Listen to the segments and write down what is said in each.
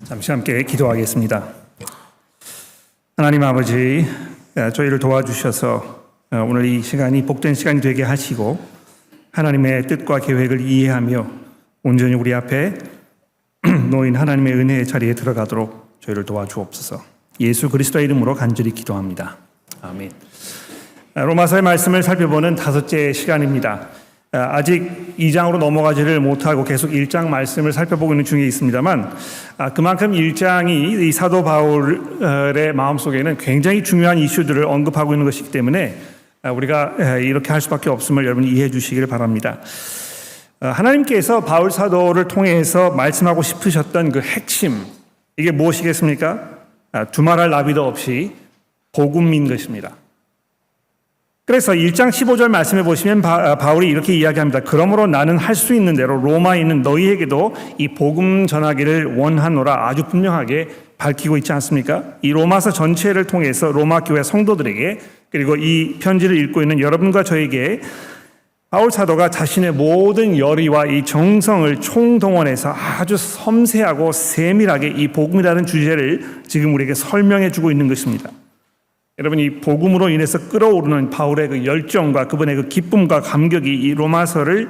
잠시 함께 기도하겠습니다. 하나님 아버지, 저희를 도와주셔서 오늘 이 시간이 복된 시간이 되게 하시고 하나님의 뜻과 계획을 이해하며 온전히 우리 앞에 놓인 하나님의 은혜의 자리에 들어가도록 저희를 도와주옵소서. 예수 그리스도의 이름으로 간절히 기도합니다. 아멘. 로마서의 말씀을 살펴보는 5째 시간입니다. 아직 2장으로 넘어가지를 못하고 계속 1장 말씀을 살펴보고 있는 중에 있습니다만, 그만큼 1장이 이 사도 바울의 마음속에는 굉장히 중요한 이슈들을 언급하고 있는 것이기 때문에 우리가 이렇게 할 수밖에 없음을 여러분이 이해해 주시기를 바랍니다. 하나님께서 바울 사도를 통해서 말씀하고 싶으셨던 그 핵심, 이게 무엇이겠습니까? 두말할 나비도 없이 복음인 것입니다. 그래서 1장 15절 말씀해 보시면 바울이 이렇게 이야기합니다. 그러므로 나는 할 수 있는 대로 로마에 있는 너희에게도 이 복음 전하기를 원하노라, 아주 분명하게 밝히고 있지 않습니까? 이 로마서 전체를 통해서 로마 교회 성도들에게, 그리고 이 편지를 읽고 있는 여러분과 저에게 바울 사도가 자신의 모든 열의와 이 정성을 총동원해서 아주 섬세하고 세밀하게 이 복음이라는 주제를 지금 우리에게 설명해 주고 있는 것입니다. 여러분, 이 복음으로 인해서 끌어오르는 바울의 그 열정과 그분의 그 기쁨과 감격이 이 로마서를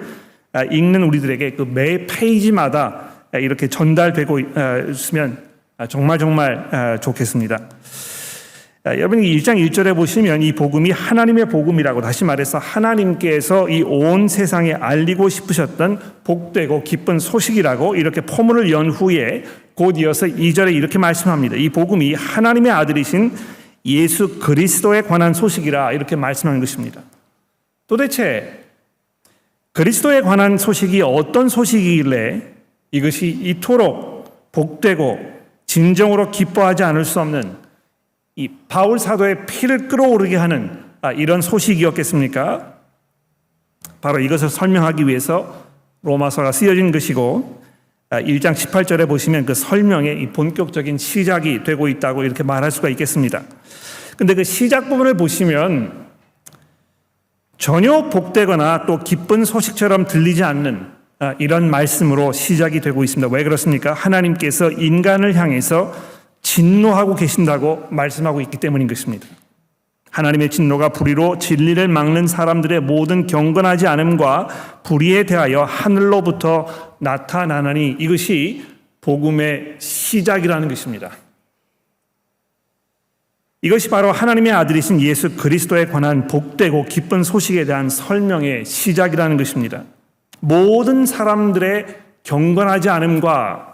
읽는 우리들에게 그 매 페이지마다 이렇게 전달되고 있으면 정말 좋겠습니다. 여러분이 1장 1절에 보시면 이 복음이 하나님의 복음이라고, 다시 말해서 하나님께서 이 온 세상에 알리고 싶으셨던 복되고 기쁜 소식이라고 이렇게 포문을 연 후에 곧 이어서 2절에 이렇게 말씀합니다. 이 복음이 하나님의 아들이신 예수 그리스도에 관한 소식이라, 이렇게 말씀하는 것입니다. 도대체 그리스도에 관한 소식이 어떤 소식이길래 이것이 이토록 복되고 진정으로 기뻐하지 않을 수 없는 이 바울 사도의 피를 끌어오르게 하는 이런 소식이었겠습니까? 바로 이것을 설명하기 위해서 로마서가 쓰여진 것이고, 1장 18절에 보시면 그 설명의 이 본격적인 시작이 되고 있다고 이렇게 말할 수가 있겠습니다. 근데 그 시작 부분을 보시면 전혀 복되거나 또 기쁜 소식처럼 들리지 않는 이런 말씀으로 시작이 되고 있습니다. 왜 그렇습니까? 하나님께서 인간을 향해서 진노하고 계신다고 말씀하고 있기 때문인 것입니다. 하나님의 진노가 불의로 진리를 막는 사람들의 모든 경건하지 않음과 불의에 대하여 하늘로부터 나타나나니, 이것이 복음의 시작이라는 것입니다. 이것이 바로 하나님의 아들이신 예수 그리스도에 관한 복되고 기쁜 소식에 대한 설명의 시작이라는 것입니다. 모든 사람들의 경건하지 않음과,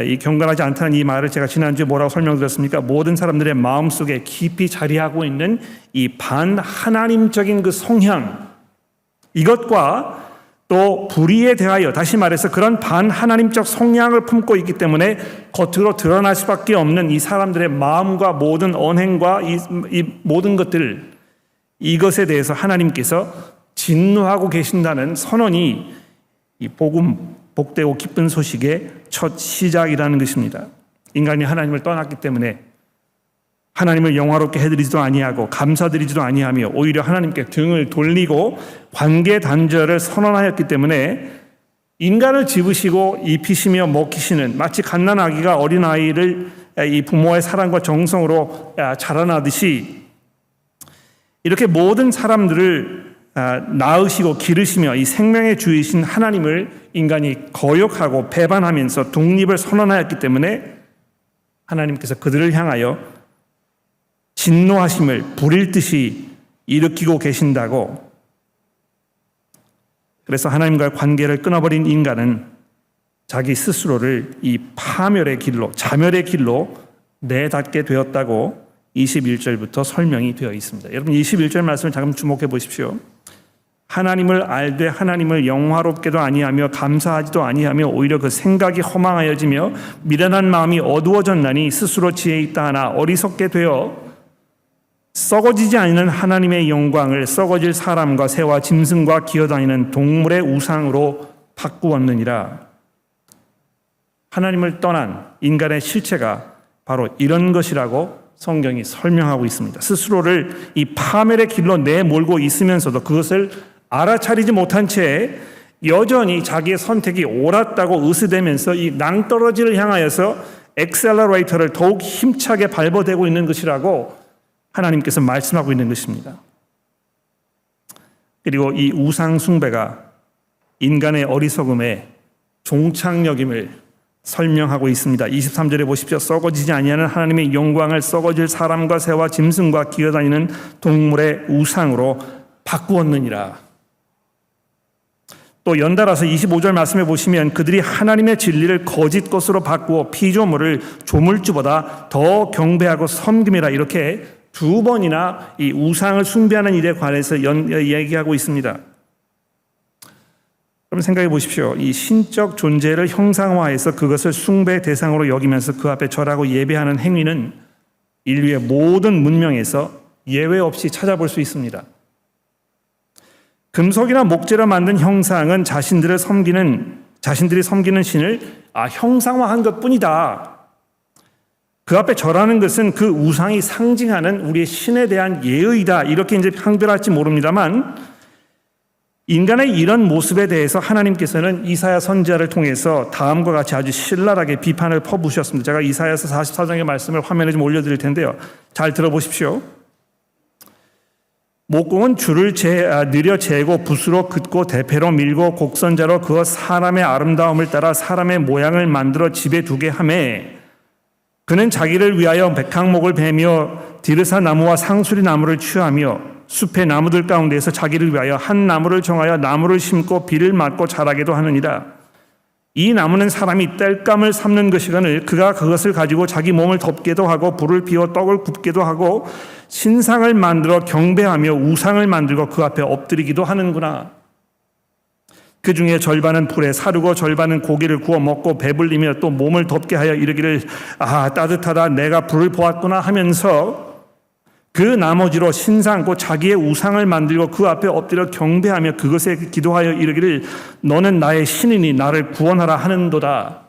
이 경건하지 않다는 이 말을 제가 지난주에 뭐라고 설명드렸습니까? 모든 사람들의 마음속에 깊이 자리하고 있는 이 반하나님적인 그 성향, 이것과 또 불의에 대하여, 다시 말해서 그런 반하나님적 성향을 품고 있기 때문에 겉으로 드러날 수밖에 없는 이 사람들의 마음과 모든 언행과 이 모든 것들, 이것에 대해서 하나님께서 진노하고 계신다는 선언이 이 복음, 복되고 기쁜 소식의 첫 시작이라는 것입니다. 인간이 하나님을 떠났기 때문에 하나님을 영화롭게 해드리지도 아니하고 감사드리지도 아니하며 오히려 하나님께 등을 돌리고 관계 단절을 선언하였기 때문에 인간을 집으시고 입히시며 먹이시는, 마치 갓난아기가 어린아이를 이 부모의 사랑과 정성으로 자라나듯이 이렇게 모든 사람들을 낳으시고 기르시며 이 생명의 주이신 하나님을 인간이 거역하고 배반하면서 독립을 선언하였기 때문에 하나님께서 그들을 향하여 진노하심을 불일 듯이 일으키고 계신다고. 그래서 하나님과의 관계를 끊어버린 인간은 자기 스스로를 이 파멸의 길로, 자멸의 길로 내닫게 되었다고 21절부터 설명이 되어 있습니다. 여러분, 21절 말씀을 잠깐 주목해 보십시오. 하나님을 알되 하나님을 영화롭게도 아니하며 감사하지도 아니하며 오히려 그 생각이 허망하여지며 미련한 마음이 어두워졌나니 스스로 지혜 있다 하나 어리석게 되어 썩어지지 않는 하나님의 영광을 썩어질 사람과 새와 짐승과 기어다니는 동물의 우상으로 바꾸었느니라. 하나님을 떠난 인간의 실체가 바로 이런 것이라고 성경이 설명하고 있습니다. 스스로를 이 파멸의 길로 내몰고 있으면서도 그것을 알아차리지 못한 채 여전히 자기의 선택이 옳았다고 의스대면서 이 낭떠러지를 향하여서 엑셀러레이터를 더욱 힘차게 밟아대고 있는 것이라고 하나님께서 말씀하고 있는 것입니다. 그리고 이 우상 숭배가 인간의 어리석음의 종착역임을 설명하고 있습니다. 23절에 보십시오. 썩어지지 아니하는 하나님의 영광을 썩어질 사람과 새와 짐승과 기어다니는 동물의 우상으로 바꾸었느니라. 또 연달아서 25절 말씀해 보시면 그들이 하나님의 진리를 거짓 것으로 바꾸어 피조물을 조물주보다 더 경배하고 섬김이라, 이렇게 두 번이나 이 우상을 숭배하는 일에 관해서 얘기하고 있습니다. 여러분 생각해 보십시오. 이 신적 존재를 형상화해서 그것을 숭배의 대상으로 여기면서 그 앞에 절하고 예배하는 행위는 인류의 모든 문명에서 예외 없이 찾아볼 수 있습니다. 금속이나 목재로 만든 형상은 자신들이 섬기는 신을 형상화한 것뿐이다. 그 앞에 절하는 것은 그 우상이 상징하는 우리의 신에 대한 예의다. 이렇게 이제 판별할지 모릅니다만, 인간의 이런 모습에 대해서 하나님께서는 이사야 선지자를 통해서 다음과 같이 아주 신랄하게 비판을 퍼부으셨습니다. 제가 이사야서 44장의 말씀을 화면에 좀 올려드릴 텐데요. 잘 들어보십시오. 목공은 줄을 느려 재고 붓으로 긋고 대패로 밀고 곡선자로 그어 사람의 아름다움을 따라 사람의 모양을 만들어 집에 두게 하매, 그는 자기를 위하여 백항목을 베며 디르사 나무와 상수리 나무를 취하며 숲의 나무들 가운데에서 자기를 위하여 한 나무를 정하여 나무를 심고 비를 맞고 자라게도 하느니라. 이 나무는 사람이 땔감을 삶는 것이거늘 그가 그것을 가지고 자기 몸을 덮게도 하고 불을 피워 떡을 굽게도 하고 신상을 만들어 경배하며 우상을 만들고 그 앞에 엎드리기도 하는구나. 그 중에 절반은 불에 사르고 절반은 고기를 구워 먹고 배불리며 또 몸을 덮게 하여 이르기를 따뜻하다 내가 불을 보았구나 하면서 그 나머지로 신상 곧 자기의 우상을 만들고 그 앞에 엎드려 경배하며 그것에 기도하여 이르기를 너는 나의 신이니 나를 구원하라 하는도다.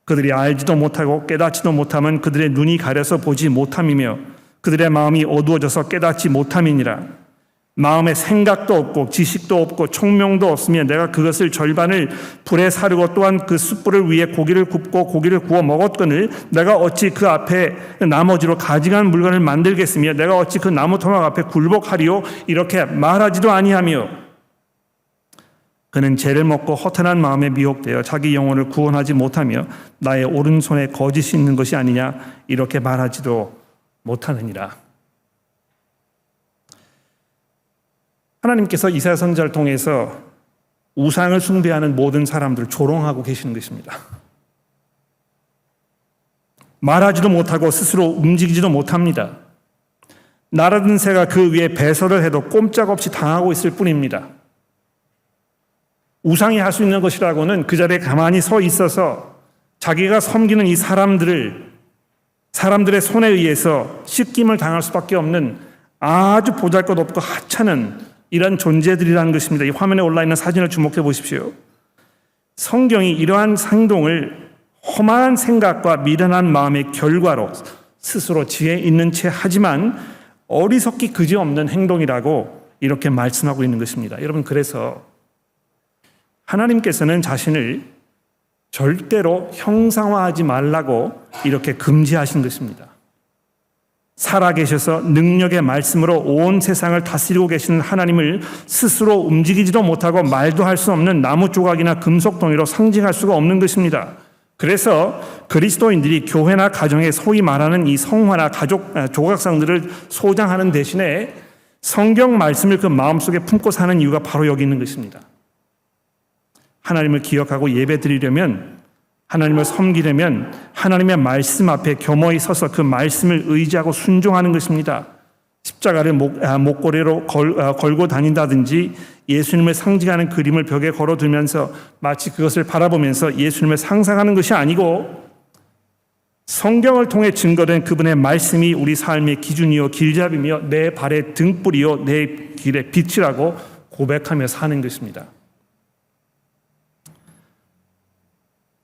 그들이 알지도 못하고 깨닫지도 못하면 그들의 눈이 가려서 보지 못함이며 그들의 마음이 어두워져서 깨닫지 못함이니라. 마음에 생각도 없고 지식도 없고 총명도 없으며 내가 그것을 절반을 불에 사르고 또한 그 숯불을 위에 고기를 굽고 고기를 구워 먹었거늘 내가 어찌 그 앞에 나머지로 가증한 물건을 만들겠으며 내가 어찌 그 나무 토막 앞에 굴복하리요. 이렇게 말하지도 아니하며 그는 죄를 먹고 허탄한 마음에 미혹되어 자기 영혼을 구원하지 못하며 나의 오른손에 거짓이 있는 것이 아니냐 이렇게 말하지도 못하느니라. 하나님께서 이사야 선지자를 통해서 우상을 숭배하는 모든 사람들을 조롱하고 계시는 것입니다. 말하지도 못하고 스스로 움직이지도 못합니다. 날아든 새가 그 위에 배설을 해도 꼼짝없이 당하고 있을 뿐입니다. 우상이 할 수 있는 것이라고는 그 자리에 가만히 서 있어서 자기가 섬기는 이 사람들의 손에 의해서 씻김을 당할 수밖에 없는 아주 보잘것없고 하찮은 이런 존재들이라는 것입니다. 이 화면에 올라있는 사진을 주목해 보십시오. 성경이 이러한 행동을 험한 생각과 미련한 마음의 결과로 스스로 지혜 있는 채 하지만 어리석기 그지없는 행동이라고 이렇게 말씀하고 있는 것입니다. 여러분, 그래서 하나님께서는 자신을 절대로 형상화하지 말라고 이렇게 금지하신 것입니다. 살아계셔서 능력의 말씀으로 온 세상을 다스리고 계시는 하나님을 스스로 움직이지도 못하고 말도 할 수 없는 나무 조각이나 금속 덩이로 상징할 수가 없는 것입니다. 그래서 그리스도인들이 교회나 가정에 소위 말하는 이 성화나 가족 조각상들을 소장하는 대신에 성경 말씀을 그 마음속에 품고 사는 이유가 바로 여기 있는 것입니다. 하나님을 기억하고 예배드리려면, 하나님을 섬기려면 하나님의 말씀 앞에 겸허히 서서 그 말씀을 의지하고 순종하는 것입니다. 십자가를 목걸이로 걸고 다닌다든지 예수님을 상징하는 그림을 벽에 걸어두면서 마치 그것을 바라보면서 예수님을 상상하는 것이 아니고 성경을 통해 증거된 그분의 말씀이 우리 삶의 기준이요 길잡이며 내 발의 등불이요 내 길의 빛이라고 고백하며 사는 것입니다.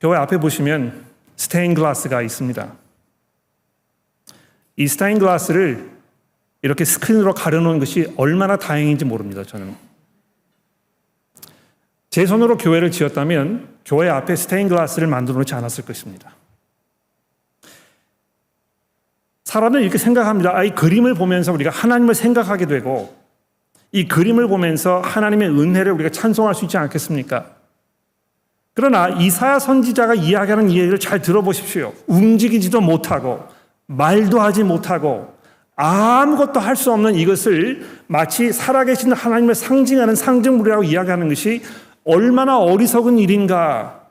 교회 앞에 보시면 스테인 글라스가 있습니다. 이 스테인 글라스를 이렇게 스크린으로 가려놓은 것이 얼마나 다행인지 모릅니다. 저는 제 손으로 교회를 지었다면 교회 앞에 스테인글라스를 만들어 놓지 않았을 것입니다. 사람은 이렇게 생각합니다. 이 그림을 보면서 우리가 하나님을 생각하게 되고 이 그림을 보면서 하나님의 은혜를 우리가 찬송할 수 있지 않겠습니까? 그러나 이사야 선지자가 이야기하는 이야기를 잘 들어보십시오. 움직이지도 못하고 말도 하지 못하고 아무것도 할 수 없는 이것을 마치 살아계신 하나님을 상징하는 상징물이라고 이야기하는 것이 얼마나 어리석은 일인가.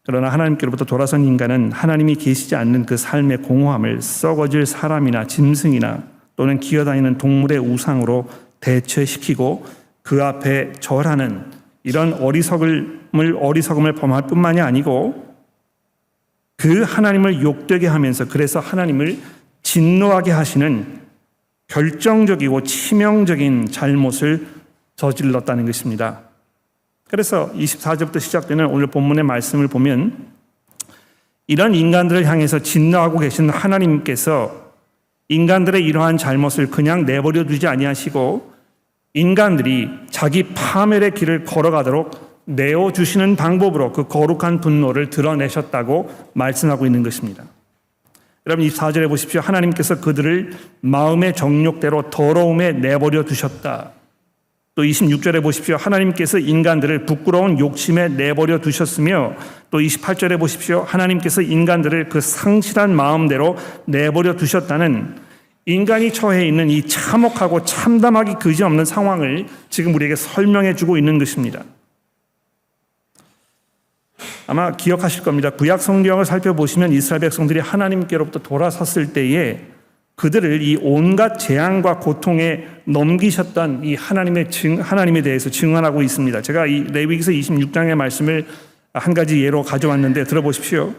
그러나 하나님께로부터 돌아선 인간은 하나님이 계시지 않는 그 삶의 공허함을 썩어질 사람이나 짐승이나 또는 기어다니는 동물의 우상으로 대체시키고 그 앞에 절하는 이런 어리석음을 범할 뿐만이 아니고 그 하나님을 욕되게 하면서 그래서 하나님을 진노하게 하시는 결정적이고 치명적인 잘못을 저질렀다는 것입니다. 그래서 24절부터 시작되는 오늘 본문의 말씀을 보면 이런 인간들을 향해서 진노하고 계신 하나님께서 인간들의 이러한 잘못을 그냥 내버려 두지 아니하시고 인간들이 자기 파멸의 길을 걸어가도록 내어주시는 방법으로 그 거룩한 분노를 드러내셨다고 말씀하고 있는 것입니다. 여러분 24절에 보십시오. 하나님께서 그들을 마음의 정욕대로 더러움에 내버려 두셨다. 또 26절에 보십시오. 하나님께서 인간들을 부끄러운 욕심에 내버려 두셨으며 또 28절에 보십시오. 하나님께서 인간들을 그 상실한 마음대로 내버려 두셨다는 인간이 처해 있는 이 참혹하고 참담하기 그지없는 상황을 지금 우리에게 설명해 주고 있는 것입니다. 아마 기억하실 겁니다. 구약 성경을 살펴보시면 이스라엘 백성들이 하나님께로부터 돌아섰을 때에 그들을 이 온갖 재앙과 고통에 넘기셨던 이 하나님에 대해서 증언하고 있습니다. 제가 이 레위기서 26장의 말씀을 한 가지 예로 가져왔는데 들어보십시오.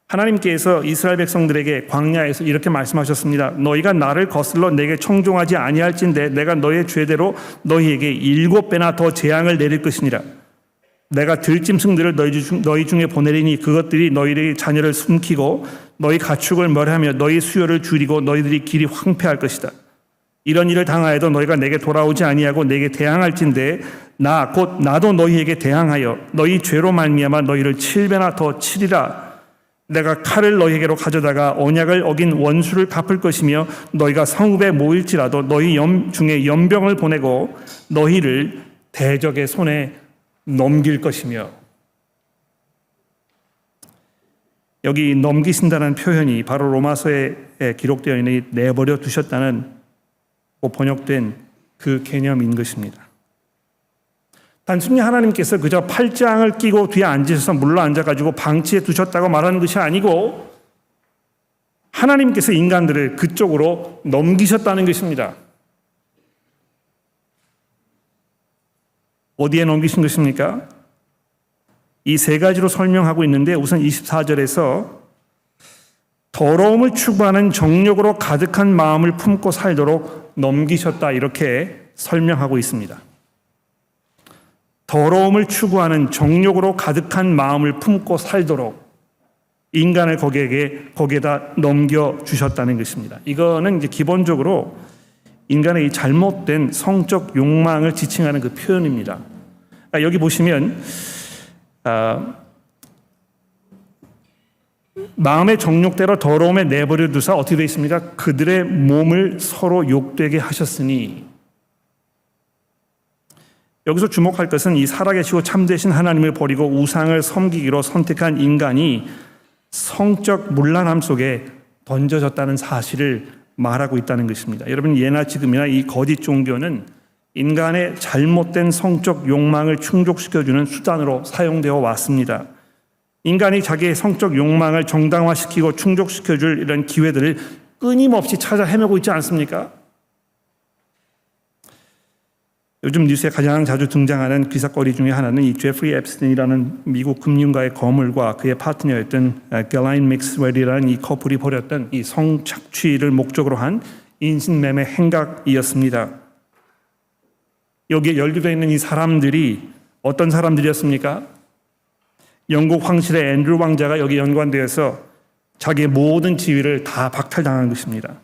하나님께서 이스라엘 백성들에게 광야에서 이렇게 말씀하셨습니다. 너희가 나를 거슬러 내게 청종하지 아니할진대 내가 너희의 죄대로 너희에게 7배나 더 재앙을 내릴 것이니라. 내가 들짐승들을 너희 중에 보내리니 그것들이 너희의 자녀를 숨기고 너희 가축을 멸하며 너희 수요를 줄이고 너희들이 길이 황폐할 것이다. 이런 일을 당하여도 너희가 내게 돌아오지 아니하고 내게 대항할진대 나도 너희에게 대항하여 너희 죄로 말미암아 너희를 7배나 더 치리라. 내가 칼을 너희에게로 가져다가 언약을 어긴 원수를 갚을 것이며 너희가 성읍에 모일지라도 너희 중에 연병을 보내고 너희를 대적의 손에 넘길 것이며. 여기 넘기신다는 표현이 바로 로마서에 기록되어 있는 내버려 두셨다는 번역된 그 개념인 것입니다. 단순히 하나님께서 그저 팔짱을 끼고 뒤에 앉으셔서 물러 앉아가지고 방치해 두셨다고 말하는 것이 아니고 하나님께서 인간들을 그쪽으로 넘기셨다는 것입니다. 어디에 넘기신 것입니까? 이 세 가지로 설명하고 있는데 우선 24절에서 더러움을 추구하는 정욕으로 가득한 마음을 품고 살도록 넘기셨다 이렇게 설명하고 있습니다. 더러움을 추구하는 정욕으로 가득한 마음을 품고 살도록 인간을 거기에다 넘겨주셨다는 것입니다. 이거는 이제 기본적으로 인간의 이 잘못된 성적 욕망을 지칭하는 그 표현입니다. 여기 보시면 마음의 정욕대로 더러움에 내버려 두사 어떻게 되어 있습니까? 그들의 몸을 서로 욕되게 하셨으니. 여기서 주목할 것은 이 살아계시고 참되신 하나님을 버리고 우상을 섬기기로 선택한 인간이 성적 문란함 속에 던져졌다는 사실을 말하고 있다는 것입니다. 여러분 예나 지금이나 이 거짓 종교는 인간의 잘못된 성적 욕망을 충족시켜주는 수단으로 사용되어 왔습니다. 인간이 자기의 성적 욕망을 정당화시키고 충족시켜줄 이런 기회들을 끊임없이 찾아 헤매고 있지 않습니까? 요즘 뉴스에 가장 자주 등장하는 기사거리 중에 하나는 이 제프리 앱스틴이라는 미국 금융가의 거물과 그의 파트너였던 갤라인 맥스웰이라는 이 커플이 벌였던 이 성착취를 목적으로 한 인신매매 행각이었습니다. 여기에 연루되어 있는 이 사람들이 어떤 사람들이었습니까? 영국 황실의 앤드루 왕자가 여기 연관되어서 자기의 모든 지위를 다 박탈당한 것입니다.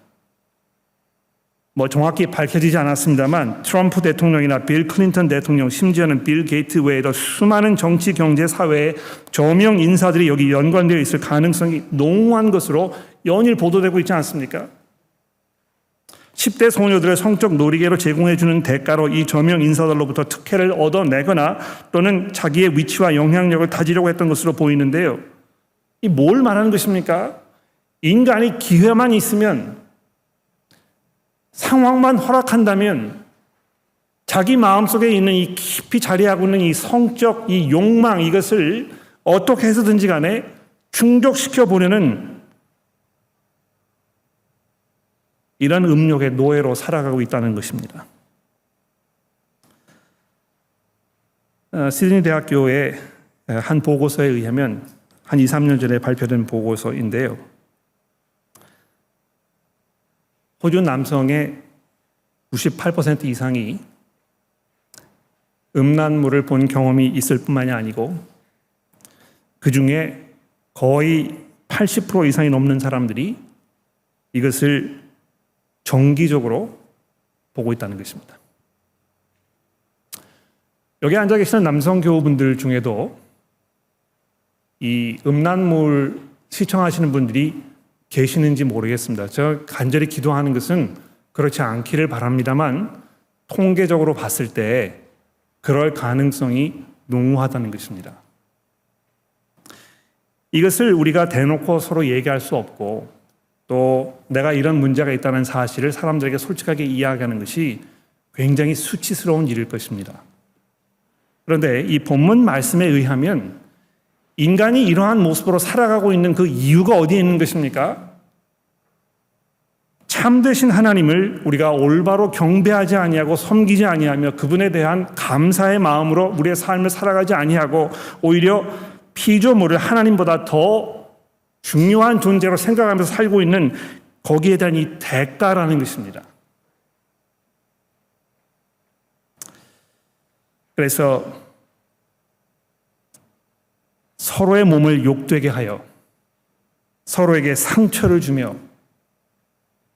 정확히 밝혀지지 않았습니다만 트럼프 대통령이나 빌 클린턴 대통령, 심지어는 빌 게이트 외에도 수많은 정치, 경제, 사회의 저명 인사들이 여기 연관되어 있을 가능성이 농후한 것으로 연일 보도되고 있지 않습니까? 10대 소녀들의 성적 놀이개로 제공해주는 대가로 이 저명 인사들로부터 특혜를 얻어내거나 또는 자기의 위치와 영향력을 다지려고 했던 것으로 보이는데요. 이 뭘 말하는 것입니까? 인간이 기회만 있으면, 상황만 허락한다면 자기 마음속에 있는 이 깊이 자리하고 있는 이 성적 이 욕망, 이것을 어떻게 해서든지 간에 충족시켜 보려는 이런 음욕의 노예로 살아가고 있다는 것입니다. 시드니 대학교의 한 보고서에 의하면 한 2, 3년 전에 발표된 보고서인데요. 호주 남성의 98% 이상이 음란물을 본 경험이 있을 뿐만이 아니고 그 중에 거의 80% 이상이 넘는 사람들이 이것을 정기적으로 보고 있다는 것입니다. 여기 앉아 계시는 남성 교우분들 중에도 이 음란물 시청하시는 분들이 계시는지 모르겠습니다. 제가 간절히 기도하는 것은 그렇지 않기를 바랍니다만 통계적으로 봤을 때 그럴 가능성이 농후하다는 것입니다. 이것을 우리가 대놓고 서로 얘기할 수 없고 또 내가 이런 문제가 있다는 사실을 사람들에게 솔직하게 이야기하는 것이 굉장히 수치스러운 일일 것입니다. 그런데 이 본문 말씀에 의하면 인간이 이러한 모습으로 살아가고 있는 그 이유가 어디에 있는 것입니까? 참되신 하나님을 우리가 올바로 경배하지 아니하고 섬기지 아니하며 그분에 대한 감사의 마음으로 우리의 삶을 살아가지 아니하고 오히려 피조물을 하나님보다 더 중요한 존재로 생각하면서 살고 있는 거기에 대한 이 대가라는 것입니다. 그래서 서로의 몸을 욕되게 하여 서로에게 상처를 주며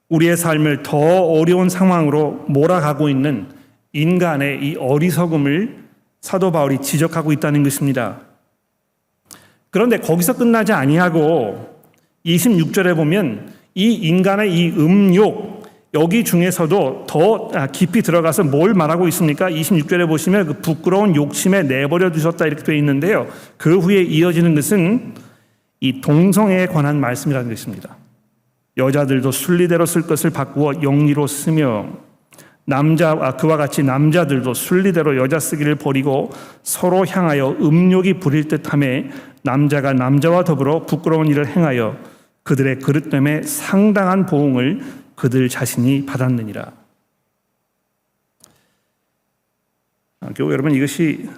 우리의 삶을 더 어려운 상황으로 몰아가고 있는 인간의 이 어리석음을 사도 바울이 지적하고 있다는 것입니다. 그런데 거기서 끝나지 아니하고 26절에 보면 이 인간의 이 음욕, 여기 중에서도 더 깊이 들어가서 뭘 말하고 있습니까? 26절에 보시면 그 부끄러운 욕심에 내버려 두셨다 이렇게 되어 있는데요. 그 후에 이어지는 것은 이 동성애에 관한 말씀이라는 것입니다. 여자들도 순리대로 쓸 것을 바꾸어 영리로 쓰며 그와 같이 남자들도 순리대로 여자 쓰기를 버리고 서로 향하여 음욕이 부릴 듯하며 남자가 남자와 더불어 부끄러운 일을 행하여 그들의 그릇됨에 상당한 보응을 그들 자신이 받았느니라. 교회 여러분, 이것이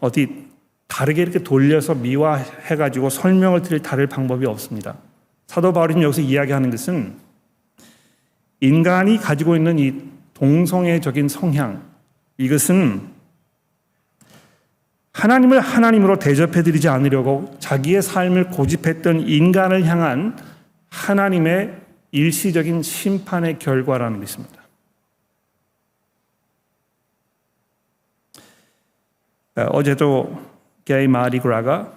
어디 다르게 이렇게 돌려서 미화해가지고 설명을 드릴 다를 방법이 없습니다. 사도 바울이 여기서 이야기하는 것은 인간이 가지고 있는 이 동성애적인 성향, 이것은 하나님을 하나님으로 대접해드리지 않으려고 자기의 삶을 고집했던 인간을 향한 하나님의 일시적인 심판의 결과라는 것입니다. 어제도 게이 마디그라가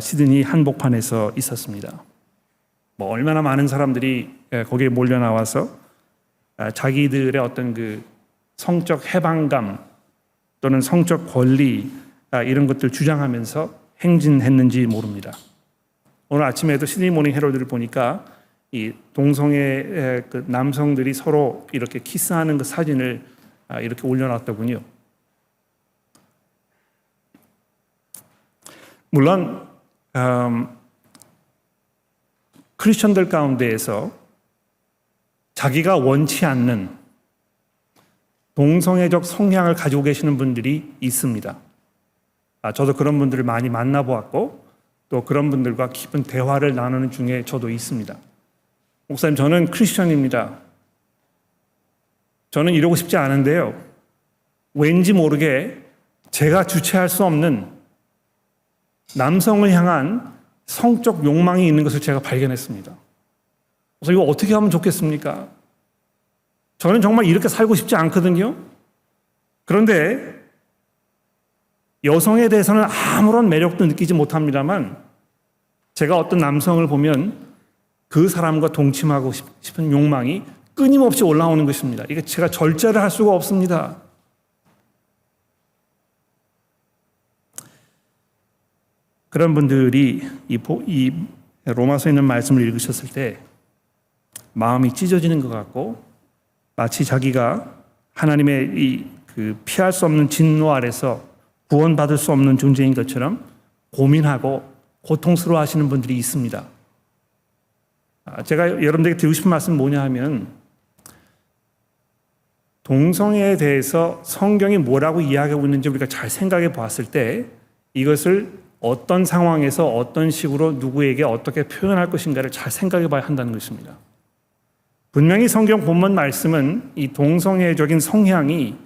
시드니 한복판에서 있었습니다. 얼마나 많은 사람들이 거기에 몰려 나와서 자기들의 어떤 그 성적 해방감 또는 성적 권리 이런 것들 주장하면서 행진했는지 모릅니다. 오늘 아침에도 시드니 모닝 헤럴드를 보니까 이 동성애 그 남성들이 서로 이렇게 키스하는 그 사진을 이렇게 올려놨더군요. 물론 크리스천들 가운데에서 자기가 원치 않는 동성애적 성향을 가지고 계시는 분들이 있습니다. 저도 그런 분들을 많이 만나보았고 또 그런 분들과 깊은 대화를 나누는 중에 저도 있습니다. 목사님, 저는 크리스천입니다. 저는 이러고 싶지 않은데요. 왠지 모르게 제가 주체할 수 없는 남성을 향한 성적 욕망이 있는 것을 제가 발견했습니다. 그래서 이거 어떻게 하면 좋겠습니까? 저는 정말 이렇게 살고 싶지 않거든요. 그런데 여성에 대해서는 아무런 매력도 느끼지 못합니다만 제가 어떤 남성을 보면 그 사람과 동침하고 싶은 욕망이 끊임없이 올라오는 것입니다. 이게 제가 절제를 할 수가 없습니다. 그런 분들이 이 로마서에 있는 말씀을 읽으셨을 때 마음이 찢어지는 것 같고 마치 자기가 하나님의 그 피할 수 없는 진노 아래서 구원받을 수 없는 존재인 것처럼 고민하고 고통스러워 하시는 분들이 있습니다. 제가 여러분들에게 드리고 싶은 말씀은 뭐냐 하면 동성애에 대해서 성경이 뭐라고 이야기하고 있는지 우리가 잘 생각해 보았을 때 이것을 어떤 상황에서 어떤 식으로 누구에게 어떻게 표현할 것인가를 잘 생각해 봐야 한다는 것입니다. 분명히 성경 본문 말씀은 이 동성애적인 성향이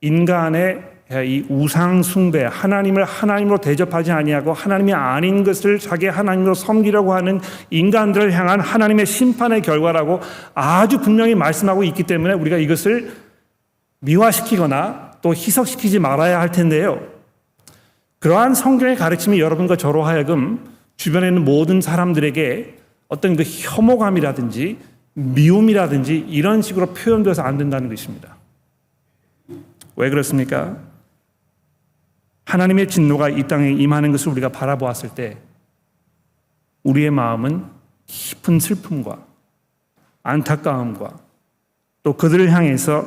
인간의 이 우상 숭배, 하나님을 하나님으로 대접하지 아니하고 하나님이 아닌 것을 자기 하나님으로 섬기려고 하는 인간들을 향한 하나님의 심판의 결과라고 아주 분명히 말씀하고 있기 때문에 우리가 이것을 미화시키거나 또 희석시키지 말아야 할 텐데요. 그러한 성경의 가르침이 여러분과 저로 하여금 주변에 있는 모든 사람들에게 어떤 그 혐오감이라든지 미움이라든지 이런 식으로 표현돼서 안 된다는 것입니다. 왜 그렇습니까? 하나님의 진노가 이 땅에 임하는 것을 우리가 바라보았을 때 우리의 마음은 깊은 슬픔과 안타까움과 또 그들을 향해서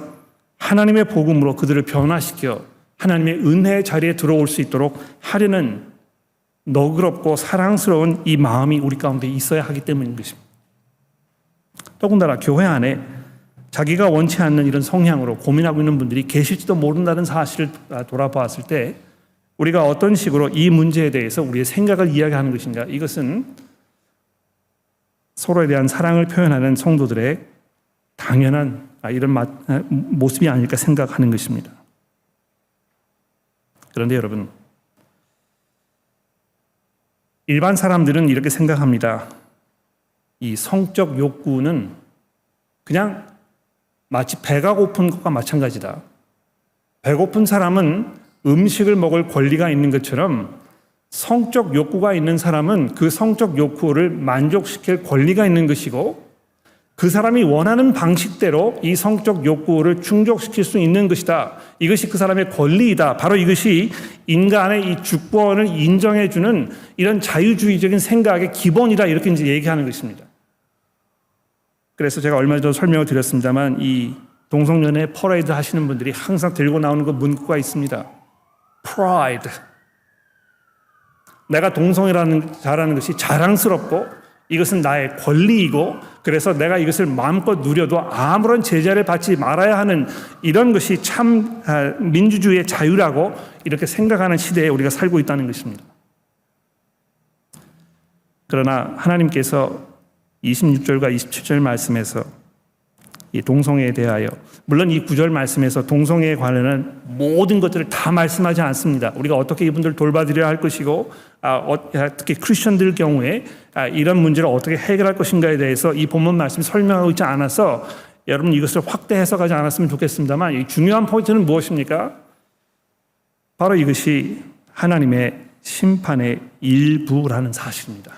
하나님의 복음으로 그들을 변화시켜 하나님의 은혜의 자리에 들어올 수 있도록 하려는 너그럽고 사랑스러운 이 마음이 우리 가운데 있어야 하기 때문인 것입니다. 더군다나 교회 안에 자기가 원치 않는 이런 성향으로 고민하고 있는 분들이 계실지도 모른다는 사실을 돌아보았을 때 우리가 어떤 식으로 이 문제에 대해서 우리의 생각을 이야기하는 것인가, 이것은 서로에 대한 사랑을 표현하는 성도들의 당연한 이런 모습이 아닐까 생각하는 것입니다. 그런데 여러분, 일반 사람들은 이렇게 생각합니다. 이 성적 욕구는 그냥 마치 배가 고픈 것과 마찬가지다. 배고픈 사람은 음식을 먹을 권리가 있는 것처럼 성적 욕구가 있는 사람은 그 성적 욕구를 만족시킬 권리가 있는 것이고 그 사람이 원하는 방식대로 이 성적 욕구를 충족시킬 수 있는 것이다. 이것이 그 사람의 권리이다. 바로 이것이 인간의 이 주권을 인정해주는 이런 자유주의적인 생각의 기본이다. 이렇게 이제 얘기하는 것입니다. 그래서 제가 얼마 전에 설명을 드렸습니다만 이 동성연애 퍼레이드 하시는 분들이 항상 들고 나오는 그 문구가 있습니다. Pride. 내가 동성애라는 자라는 것이 자랑스럽고 이것은 나의 권리이고 그래서 내가 이것을 마음껏 누려도 아무런 제재를 받지 말아야 하는 이런 것이 참 민주주의의 자유라고 이렇게 생각하는 시대에 우리가 살고 있다는 것입니다. 그러나 하나님께서 26절과 27절 말씀에서 이 동성애에 대하여, 물론 이 9절 말씀에서 동성애에 관련한 모든 것들을 다 말씀하지 않습니다. 우리가 어떻게 이분들을 돌봐드려야 할 것이고 특히 크리스천들 경우에 이런 문제를 어떻게 해결할 것인가에 대해서 이 본문 말씀이 설명하고 있지 않아서 여러분 이것을 확대 해석하지 않았으면 좋겠습니다만 이 중요한 포인트는 무엇입니까? 바로 이것이 하나님의 심판의 일부라는 사실입니다.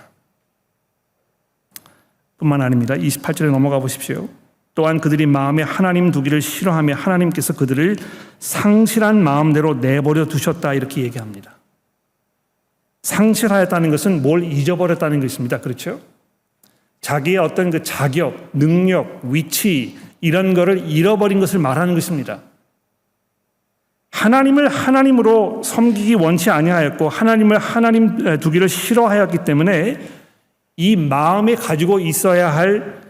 뿐만 아닙니다. 28절에 넘어가 보십시오. 또한 그들이 마음에 하나님 두기를 싫어하며 하나님께서 그들을 상실한 마음대로 내버려 두셨다 이렇게 얘기합니다. 상실하였다는 것은 뭘 잊어버렸다는 것입니다. 그렇죠? 자기의 어떤 그 자격, 능력, 위치 이런 거를 잃어버린 것을 말하는 것입니다. 하나님을 하나님으로 섬기기 원치 아니하였고 하나님을 하나님 두기를 싫어하였기 때문에 이 마음에 가지고 있어야 할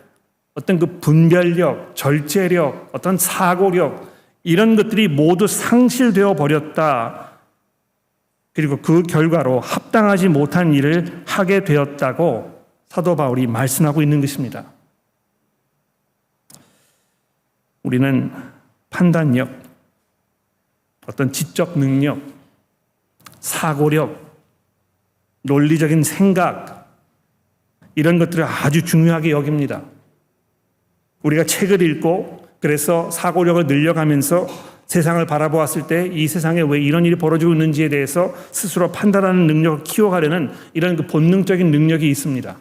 어떤 그 분별력, 절제력, 어떤 사고력 이런 것들이 모두 상실되어 버렸다. 그리고 그 결과로 합당하지 못한 일을 하게 되었다고 사도 바울이 말씀하고 있는 것입니다. 우리는 판단력, 어떤 지적 능력, 사고력, 논리적인 생각 이런 것들을 아주 중요하게 여깁니다. 우리가 책을 읽고 그래서 사고력을 늘려가면서 세상을 바라보았을 때 이 세상에 왜 이런 일이 벌어지고 있는지에 대해서 스스로 판단하는 능력을 키워가려는 이런 그 본능적인 능력이 있습니다.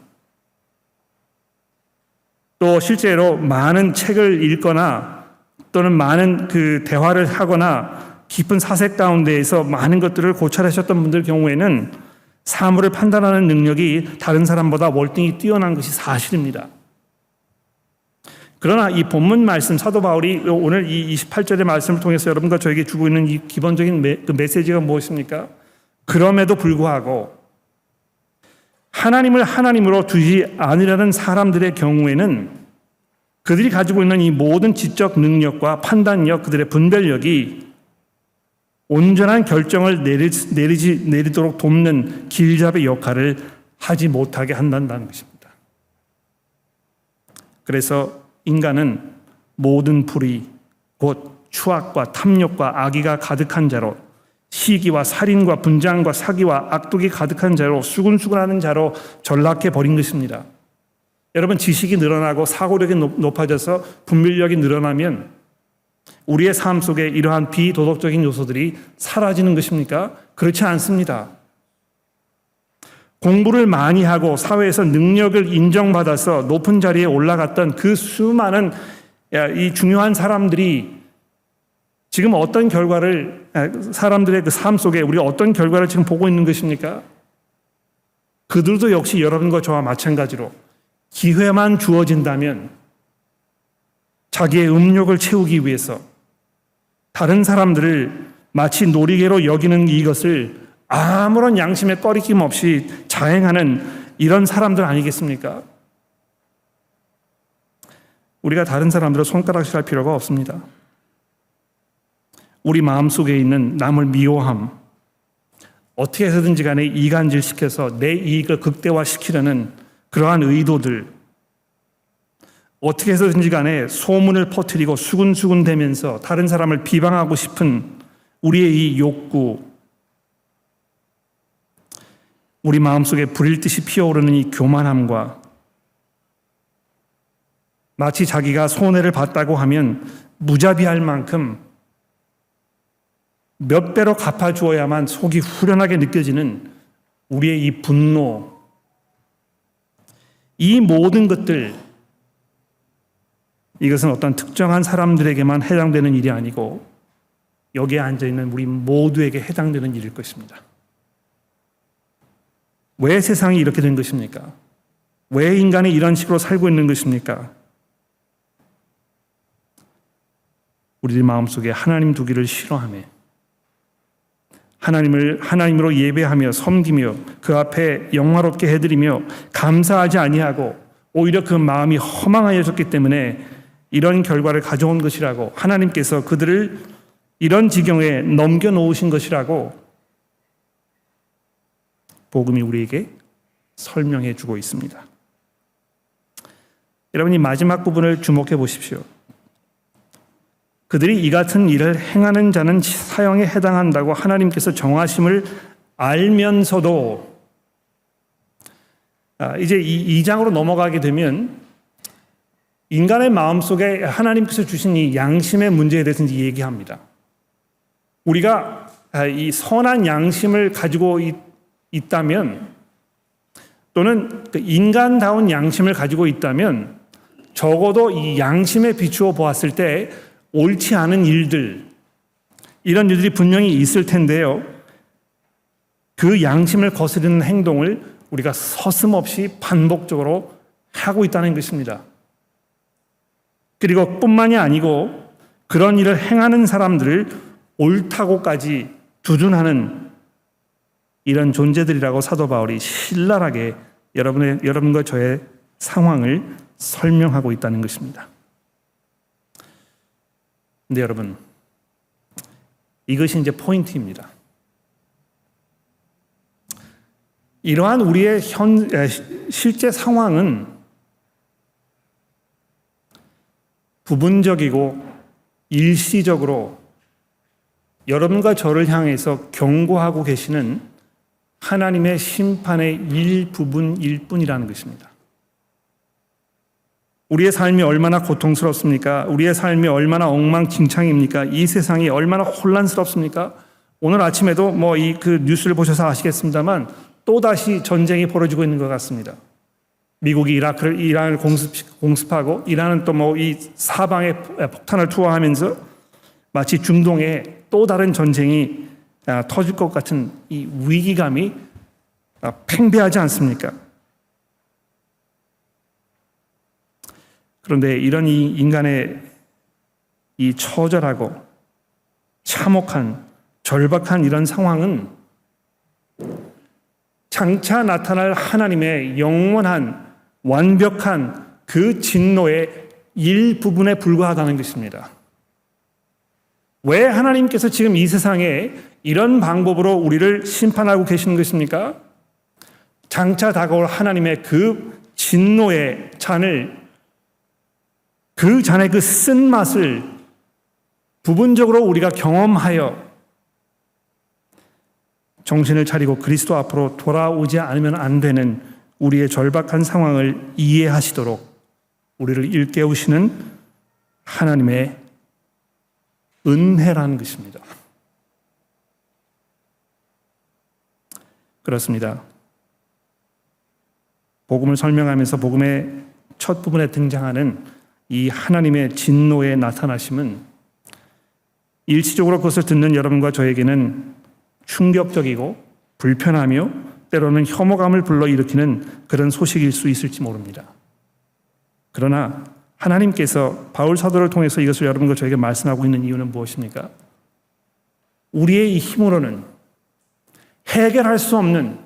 또 실제로 많은 책을 읽거나 또는 많은 그 대화를 하거나 깊은 사색 가운데에서 많은 것들을 고찰하셨던 분들 경우에는 사물을 판단하는 능력이 다른 사람보다 월등히 뛰어난 것이 사실입니다. 그러나 이 본문 말씀, 사도 바울이 오늘 이 28절의 말씀을 통해서 여러분과 저에게 주고 있는 이 기본적인 메시지가 무엇입니까? 그럼에도 불구하고 하나님을 하나님으로 두지 않으려는 사람들의 경우에는 그들이 가지고 있는 이 모든 지적 능력과 판단력, 그들의 분별력이 온전한 결정을 내리도록 돕는 길잡이 역할을 하지 못하게 한다는 것입니다. 그래서 인간은 모든 불의, 곧 추악과 탐욕과 악의가 가득한 자로, 시기와 살인과 분장과 사기와 악독이 가득한 자로, 수군수군하는 자로 전락해 버린 것입니다. 여러분, 지식이 늘어나고 사고력이 높아져서 분별력이 늘어나면 우리의 삶 속에 이러한 비도덕적인 요소들이 사라지는 것입니까? 그렇지 않습니다. 공부를 많이 하고 사회에서 능력을 인정받아서 높은 자리에 올라갔던 그 수많은 이 중요한 사람들이 지금 어떤 결과를, 사람들의 그 삶 속에 우리가 어떤 결과를 지금 보고 있는 것입니까? 그들도 역시 여러분과 저와 마찬가지로 기회만 주어진다면 자기의 음욕을 채우기 위해서 다른 사람들을 마치 놀이개로 여기는 이것을 아무런 양심의 꺼리낌 없이 자행하는 이런 사람들 아니겠습니까? 우리가 다른 사람들을 손가락질할 필요가 없습니다. 우리 마음속에 있는 남을 미워함, 어떻게 해서든지 간에 이간질시켜서 내 이익을 극대화시키려는 그러한 의도들, 어떻게 해서든지 간에 소문을 퍼뜨리고 수군수군대면서 다른 사람을 비방하고 싶은 우리의 이 욕구, 우리 마음속에 불일 듯이 피어오르는 이 교만함과 마치 자기가 손해를 봤다고 하면 무자비할 만큼 몇 배로 갚아주어야만 속이 후련하게 느껴지는 우리의 이 분노, 이 모든 것들, 이것은 어떤 특정한 사람들에게만 해당되는 일이 아니고 여기에 앉아있는 우리 모두에게 해당되는 일일 것입니다. 왜 세상이 이렇게 된 것입니까? 왜 인간이 이런 식으로 살고 있는 것입니까? 우리들 마음속에 하나님 두기를 싫어하며 하나님을 하나님으로 예배하며 섬기며 그 앞에 영화롭게 해드리며 감사하지 아니하고 오히려 그 마음이 허망하여졌기 때문에 이런 결과를 가져온 것이라고, 하나님께서 그들을 이런 지경에 넘겨놓으신 것이라고 복음이 우리에게 설명해 주고 있습니다. 여러분, 이 마지막 부분을 주목해 보십시오. 그들이 이 같은 일을 행하는 자는 사형에 해당한다고 하나님께서 정하심을 알면서도, 이제 이 2장으로 넘어가게 되면 인간의 마음속에 하나님께서 주신 이 양심의 문제에 대해서 이제 얘기합니다. 우리가 이 선한 양심을 가지고 있다면, 또는 그 인간다운 양심을 가지고 있다면 적어도 이 양심에 비추어 보았을 때 옳지 않은 일들, 이런 일들이 분명히 있을 텐데요. 그 양심을 거스르는 행동을 우리가 서슴없이 반복적으로 하고 있다는 것입니다. 그리고 뿐만이 아니고 그런 일을 행하는 사람들을 옳다고까지 두둔하는 이런 존재들이라고 사도 바울이 신랄하게 여러분과 저의 상황을 설명하고 있다는 것입니다. 근데 여러분, 이것이 이제 포인트입니다. 이러한 우리의 실제 상황은 부분적이고 일시적으로 여러분과 저를 향해서 경고하고 계시는 하나님의 심판의 일부분일 뿐이라는 것입니다. 우리의 삶이 얼마나 고통스럽습니까? 우리의 삶이 얼마나 엉망진창입니까? 이 세상이 얼마나 혼란스럽습니까? 오늘 아침에도 그 뉴스를 보셔서 아시겠습니다만 또다시 전쟁이 벌어지고 있는 것 같습니다. 미국이 이란을 공습하고 이란은 또 이 사방에 폭탄을 투하하면서 마치 중동에 또 다른 전쟁이 터질 것 같은 이 위기감이 팽배하지 않습니까? 그런데 이런 이 인간의 이 처절하고 참혹한 절박한 이런 상황은 장차 나타날 하나님의 영원한 완벽한 그 진노의 일부분에 불과하다는 것입니다. 왜 하나님께서 지금 이 세상에 이런 방법으로 우리를 심판하고 계시는 것입니까? 장차 다가올 하나님의 그 진노의 잔을, 그 잔의 그 쓴맛을 부분적으로 우리가 경험하여 정신을 차리고 그리스도 앞으로 돌아오지 않으면 안 되는 우리의 절박한 상황을 이해하시도록 우리를 일깨우시는 하나님의 은혜라는 것입니다. 그렇습니다. 복음을 설명하면서 복음의 첫 부분에 등장하는 이 하나님의 진노의 나타나심은 일시적으로 그것을 듣는 여러분과 저에게는 충격적이고 불편하며 때로는 혐오감을 불러일으키는 그런 소식일 수 있을지 모릅니다. 그러나 하나님께서 바울 사도를 통해서 이것을 여러분과 저에게 말씀하고 있는 이유는 무엇입니까? 우리의 이 힘으로는 해결할 수 없는,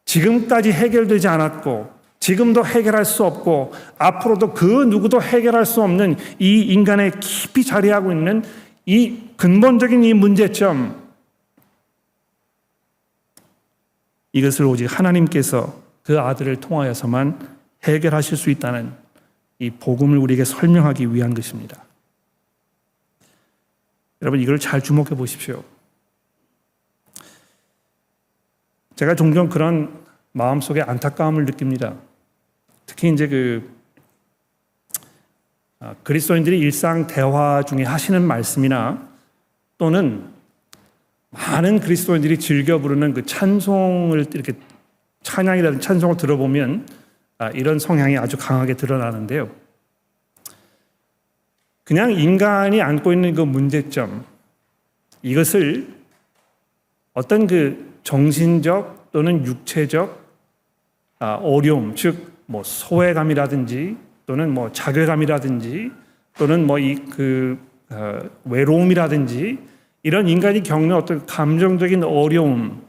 지금까지 해결되지 않았고 지금도 해결할 수 없고 앞으로도 그 누구도 해결할 수 없는 이 인간의 깊이 자리하고 있는 이 근본적인 이 문제점, 이것을 오직 하나님께서 그 아들을 통하여서만 해결하실 수 있다는 이 복음을 우리에게 설명하기 위한 것입니다. 여러분, 이걸 잘 주목해 보십시오. 제가 종종 그런 마음속에 안타까움을 느낍니다. 특히 이제 그리스도인들이 일상 대화 중에 하시는 말씀이나 또는 많은 그리스도인들이 즐겨 부르는 그 찬송을 이렇게 찬양이라든 찬송을 들어보면 이런 성향이 아주 강하게 드러나는데요. 그냥 인간이 안고 있는 그 문제점, 이것을 어떤 그 정신적 또는 육체적 어려움, 즉 소외감이라든지 또는 자괴감이라든지 또는 외로움이라든지 이런 인간이 겪는 어떤 감정적인 어려움,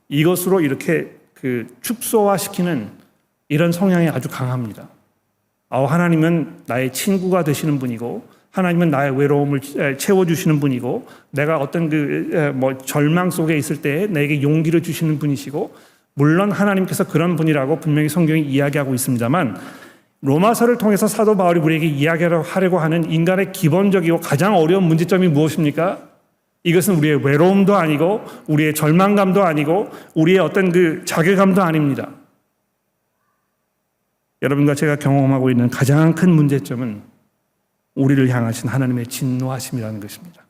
이것으로 이렇게 축소화시키는 이런 성향이 아주 강합니다. 하나님은 나의 친구가 되시는 분이고, 하나님은 나의 외로움을 채워주시는 분이고, 내가 어떤 절망 속에 있을 때 내게 용기를 주시는 분이시고, 물론 하나님께서 그런 분이라고 분명히 성경이 이야기하고 있습니다만, 로마서를 통해서 사도 바울이 우리에게 이야기하려고 하는 인간의 기본적이고 가장 어려운 문제점이 무엇입니까? 이것은 우리의 외로움도 아니고 우리의 절망감도 아니고 우리의 어떤 그 자괴감도 아닙니다. 여러분과 제가 경험하고 있는 가장 큰 문제점은 우리를 향하신 하나님의 진노하심이라는 것입니다.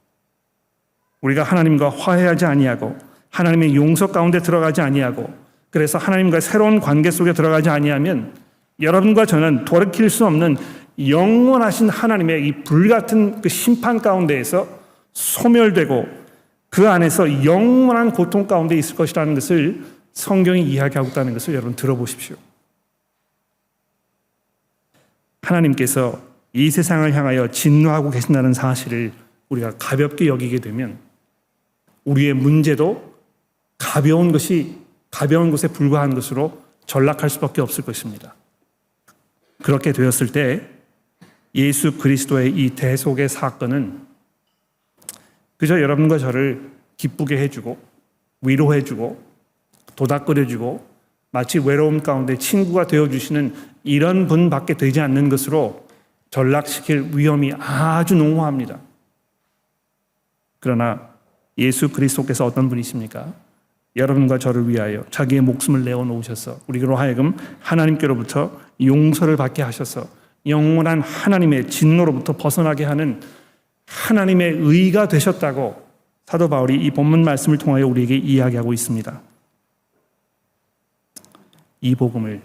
우리가 하나님과 화해하지 아니하고 하나님의 용서 가운데 들어가지 아니하고 그래서 하나님과 새로운 관계 속에 들어가지 아니하면 여러분과 저는 돌이킬 수 없는 영원하신 하나님의 이 불같은 그 심판 가운데에서 소멸되고 그 안에서 영원한 고통 가운데 있을 것이라는 것을 성경이 이야기하고 있다는 것을 여러분 들어보십시오. 하나님께서 이 세상을 향하여 진노하고 계신다는 사실을 우리가 가볍게 여기게 되면 우리의 문제도 가벼운 것에 불과한 것으로 전락할 수밖에 없을 것입니다. 그렇게 되었을 때 예수 그리스도의 이 대속의 사건은 그저 여러분과 저를 기쁘게 해주고 위로해주고 도닥거려주고 마치 외로움 가운데 친구가 되어주시는 이런 분밖에 되지 않는 것으로 전락시킬 위험이 아주 농후합니다. 그러나 예수 그리스도께서 어떤 분이십니까? 여러분과 저를 위하여 자기의 목숨을 내어놓으셔서 우리로 하여금 하나님께로부터 용서를 받게 하셔서 영원한 하나님의 진노로부터 벗어나게 하는 하나님의 의가 되셨다고 사도 바울이 이 본문 말씀을 통하여 우리에게 이야기하고 있습니다. 이 복음을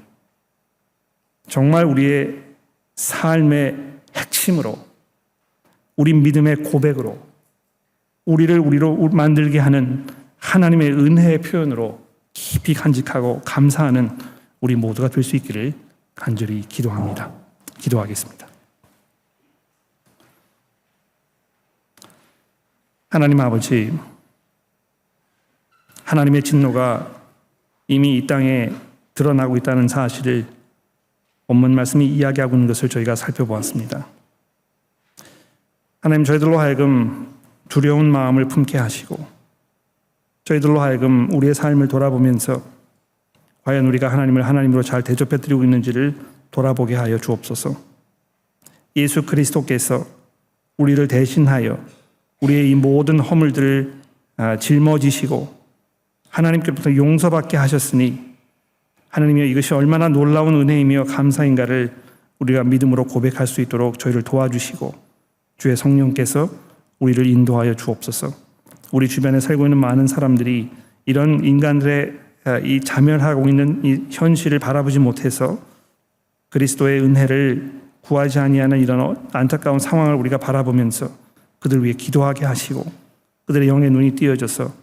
정말 우리의 삶의 핵심으로, 우리 믿음의 고백으로, 우리를 우리로 만들게 하는 하나님의 은혜의 표현으로 깊이 간직하고 감사하는 우리 모두가 될 수 있기를 간절히 기도합니다. 기도하겠습니다. 하나님 아버지, 하나님의 진노가 이미 이 땅에 드러나고 있다는 사실을 본문 말씀이 이야기하고 있는 것을 저희가 살펴보았습니다. 하나님, 저희들로 하여금 두려운 마음을 품게 하시고 저희들로 하여금 우리의 삶을 돌아보면서 과연 우리가 하나님을 하나님으로 잘 대접해드리고 있는지를 돌아보게 하여 주옵소서. 예수 그리스도께서 우리를 대신하여 우리의 이 모든 허물들을 짊어지시고 하나님께로부터 용서받게 하셨으니 하나님이여, 이것이 얼마나 놀라운 은혜이며 감사인가를 우리가 믿음으로 고백할 수 있도록 저희를 도와주시고 주의 성령께서 우리를 인도하여 주옵소서. 우리 주변에 살고 있는 많은 사람들이 이런 인간들의 이 자멸하고 있는 이 현실을 바라보지 못해서 그리스도의 은혜를 구하지 아니하는 이런 안타까운 상황을 우리가 바라보면서 그들 위해 기도하게 하시고 그들의 영의 눈이 띄어져서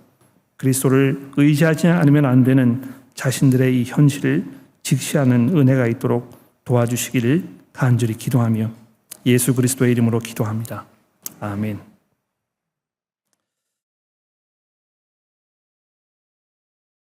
그리스도를 의지하지 않으면 안 되는 자신들의 이 현실을 직시하는 은혜가 있도록 도와주시기를 간절히 기도하며 예수 그리스도의 이름으로 기도합니다. 아멘.